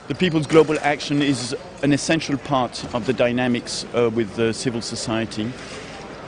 The People's Global Action is an essential part of the dynamics with civil society.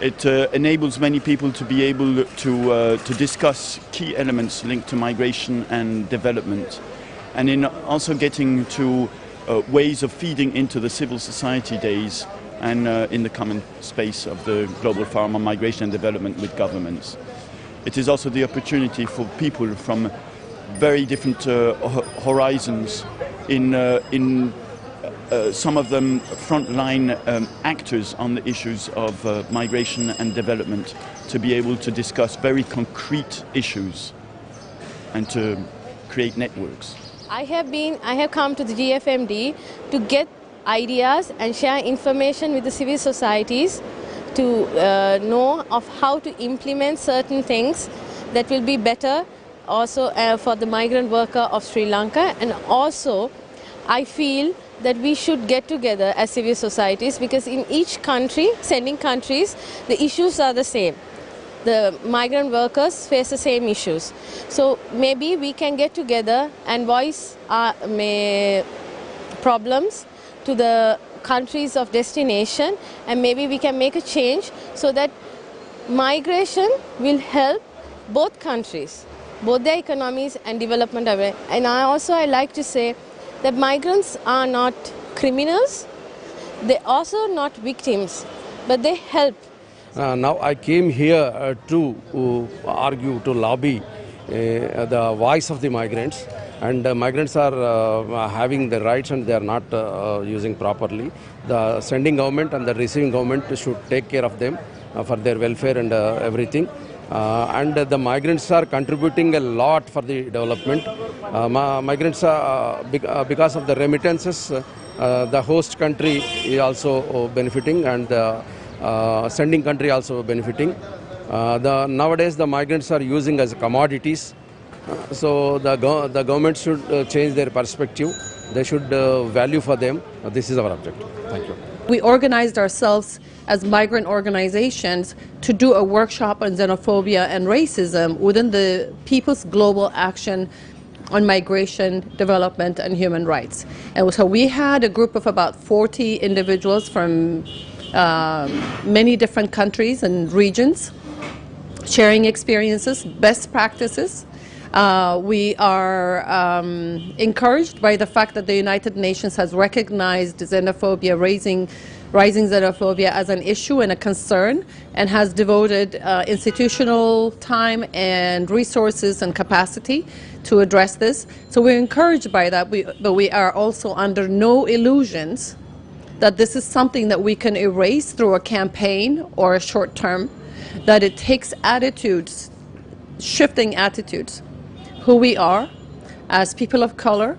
It enables many people to be able to discuss key elements linked to migration and development, and in also getting to ways of feeding into the civil society days and in the common space of the Global Forum on Migration and Development with governments. It is also the opportunity for people from very different horizons, in some of them frontline actors on the issues of migration and development, to be able to discuss very concrete issues and to create networks. I have come to the GFMD to get ideas and share information with the civil societies to know of how to implement certain things that will be better also for the migrant worker of Sri Lanka. And also I feel that we should get together as civil societies, because in each country, sending countries, the issues are the same. The migrant workers face the same issues. So maybe we can get together and voice our problems to the countries of destination, and maybe we can make a change so that migration will help both countries, both their economies and development. And I like to say that migrants are not criminals, they also not victims, but they help. Now I came here to argue, to lobby the voice of the migrants, and migrants are having the rights and they are not using properly. The sending government and the receiving government should take care of them for their welfare and everything. And the migrants are contributing a lot for the development. Migrants are, because of the remittances, the host country is also benefiting, and the sending country also benefiting. Nowadays the migrants are using as commodities, so the government should change their perspective. They should value for them. This is our objective. Thank you. We organized ourselves as migrant organizations to do a workshop on xenophobia and racism within the People's Global Action on Migration, Development and Human Rights. And so we had a group of about 40 individuals from many different countries and regions sharing experiences, best practices. We are encouraged by the fact that the United Nations has recognized xenophobia, rising xenophobia as an issue and a concern, and has devoted institutional time and resources and capacity to address this. So we're encouraged by that, but we are also under no illusions that this is something that we can erase through a campaign or a short term, that it takes attitudes, shifting attitudes, who we are as people of color,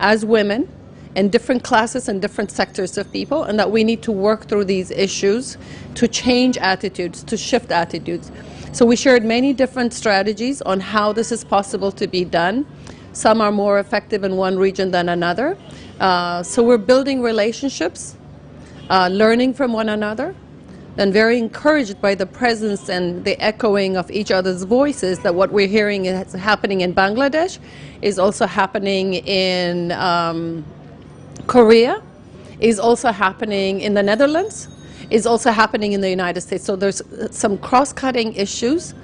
as women, in different classes and different sectors of people, and that we need to work through these issues to change attitudes, to shift attitudes. So we shared many different strategies on how this is possible to be done. Some are more effective in one region than another. So we're building relationships, learning from one another, and very encouraged by the presence and the echoing of each other's voices, that what we're hearing is happening in Bangladesh is also happening in Korea, is also happening in the Netherlands, is also happening in the United States. So there's some cross-cutting issues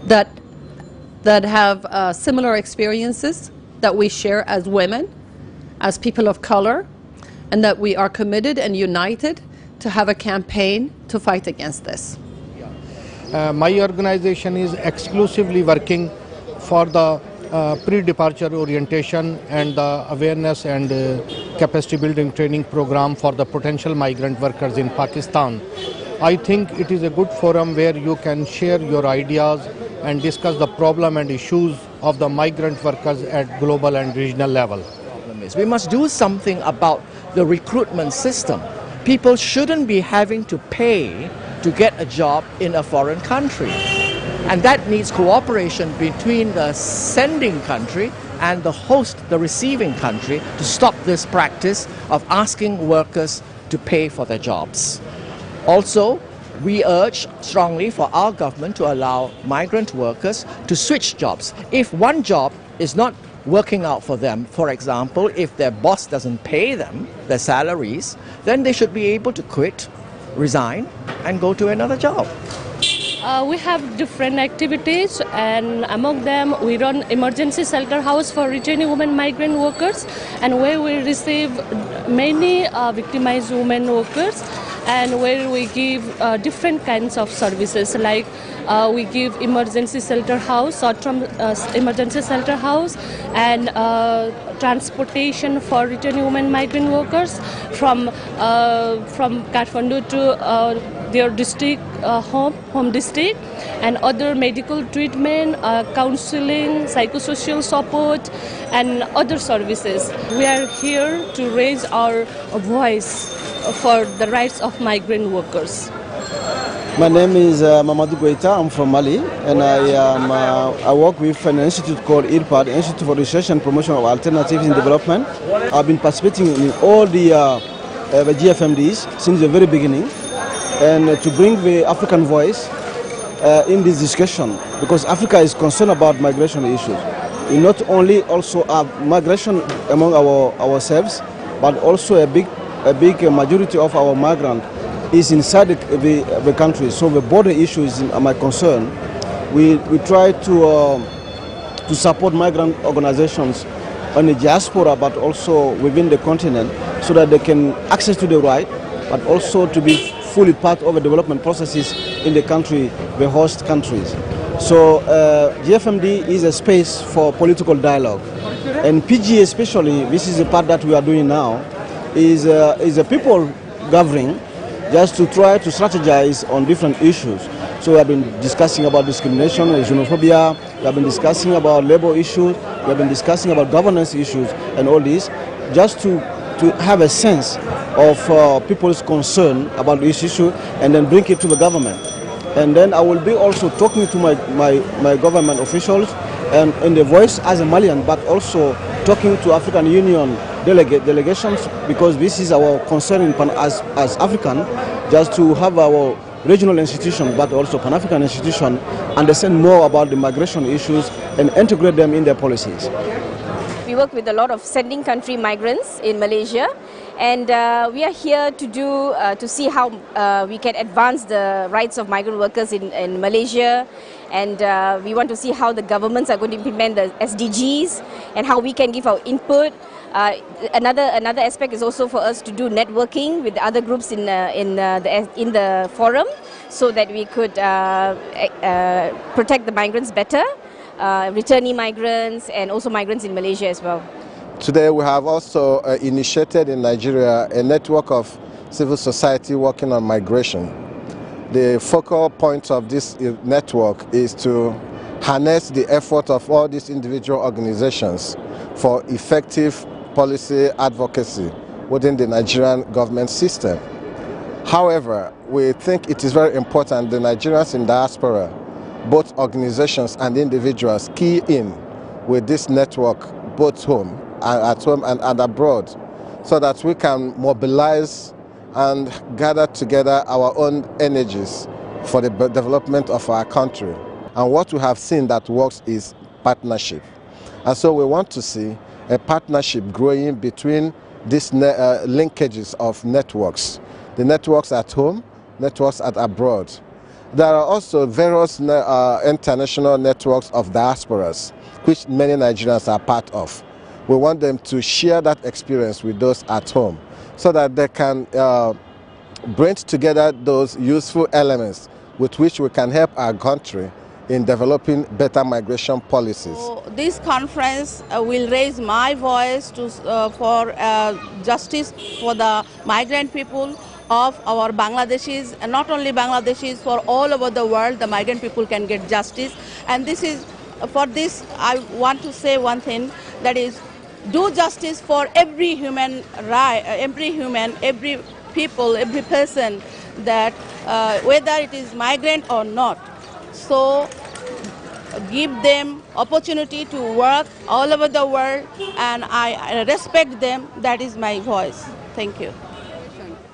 that have similar experiences that we share as women, as people of color, and that we are committed and united to have a campaign to fight against this. My organization is exclusively working for the pre-departure orientation and the awareness and capacity building training program for the potential migrant workers in Pakistan. I think it is a good forum where you can share your ideas and discuss the problem and issues of the migrant workers at global and regional level. We must do something about the recruitment system. People shouldn't be having to pay to get a job in a foreign country. And that needs cooperation between the sending country and the host, the receiving country, to stop this practice of asking workers to pay for their jobs. Also, we urge strongly for our government to allow migrant workers to switch jobs. If one job is not working out for them. For example, if their boss doesn't pay them their salaries, then they should be able to quit, resign, and go to another job. We have different activities, and among them we run emergency shelter house for returning women migrant workers, and where we receive many victimized women workers, and where we give different kinds of services, like we give emergency shelter house, short-term emergency shelter house, and transportation for returning women migrant workers from Kathmandu to their district, home district, and other medical treatment, counseling, psychosocial support, and other services. We are here to raise our voice for the rights of migrant workers. My name is Mamadou Goita. I'm from Mali, and I work with an institute called IRPAD, Institute for Research and Promotion of Alternatives in Development. I've been participating in all the GFMDs since the very beginning, and to bring the African voice in this discussion, because Africa is concerned about migration issues. We not only also have migration among ourselves, but also a big majority of our migrants is inside the country. So the border issue is my concern. We try to support migrant organizations on the diaspora, but also within the continent, so that they can access to the right, but also to be fully part of the development processes in the country, the host countries. So GFMD is a space for political dialogue, and PG especially, this is the part that we are doing now, is a people gathering just to try to strategize on different issues. So we have been discussing about discrimination and xenophobia, we have been discussing about labor issues, we have been discussing about governance issues and all this, just to have a sense of people's concern about this issue and then bring it to the government. And then I will be also talking to my government officials and in the voice as a Malian, but also talking to African Union delegations, because this is our concern as African, just to have our regional institutions, but also Pan-African institutions, understand more about the migration issues and integrate them in their policies. We work with a lot of sending country migrants in Malaysia, and we are here to see how we can advance the rights of migrant workers in Malaysia, and we want to see how the governments are going to implement the SDGs and how we can give our input. Another aspect is also for us to do networking with the other groups in the forum, so that we could protect the migrants better, returning migrants and also migrants in Malaysia as well. Today we have also initiated in Nigeria a network of civil society working on migration. The focal point of this network is to harness the effort of all these individual organizations for effective policy advocacy within the Nigerian government system. However, we think it is very important the Nigerians in diaspora, both organizations and individuals, key in with this network both at home and abroad, so that we can mobilize and gather together our own energies for the development of our country. And what we have seen that works is partnership. And so we want to see a partnership growing between these linkages of networks. The networks at home, networks at abroad. There are also various international networks of diasporas, which many Nigerians are part of. We want them to share that experience with those at home, so that they can bring together those useful elements with which we can help our country in developing better migration policies. So this conference will raise my voice for justice for the migrant people of our Bangladeshis, and not only Bangladeshis, for all over the world the migrant people can get justice. And this is, for this I want to say one thing, that is, do justice for every human right, every people, every person, that whether it is migrant or not. So give them opportunity to work all over the world, and I respect them. That is my voice. Thank you.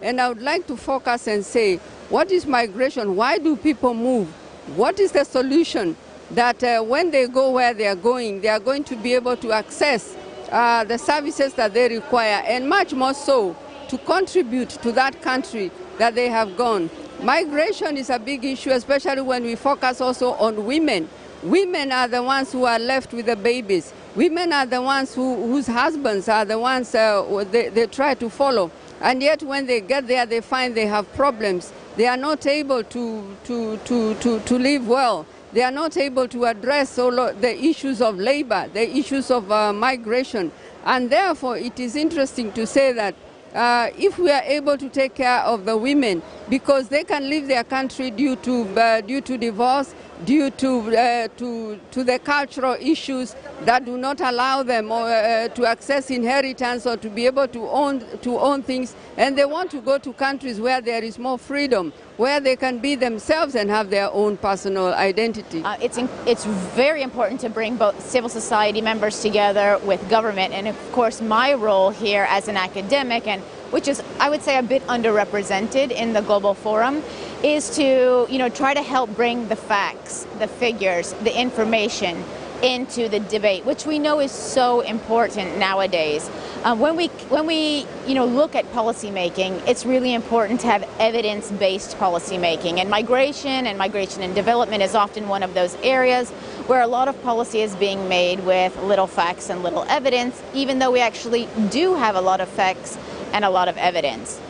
And I would like to focus and say, what is migration? Why do people move? What is the solution? that when they go where they are going to be able to access the services that they require, and much more so to contribute to that country that they have gone. Migration is a big issue, especially when we focus also on women. Women are the ones who are left with the babies. Women are the ones whose husbands are the ones they try to follow. And yet when they get there, they find they have problems. They are not able to live well. They are not able to address all the issues of labor, the issues of migration. And therefore, it is interesting to say that if we are able to take care of the women, because they can leave their country due to divorce, due to the cultural issues that do not allow them to access inheritance or to be able to own things, and they want to go to countries where there is more freedom, where they can be themselves and have their own personal identity. It's very important to bring both civil society members together with government, and of course my role here as an academic, and which is, I would say, a bit underrepresented in the Global Forum, is to try to help bring the facts, the figures, the information into the debate, which we know is so important nowadays. When we look at policy making, it's really important to have evidence-based policy making, and migration and development is often one of those areas where a lot of policy is being made with little facts and little evidence, even though we actually do have a lot of facts and a lot of evidence.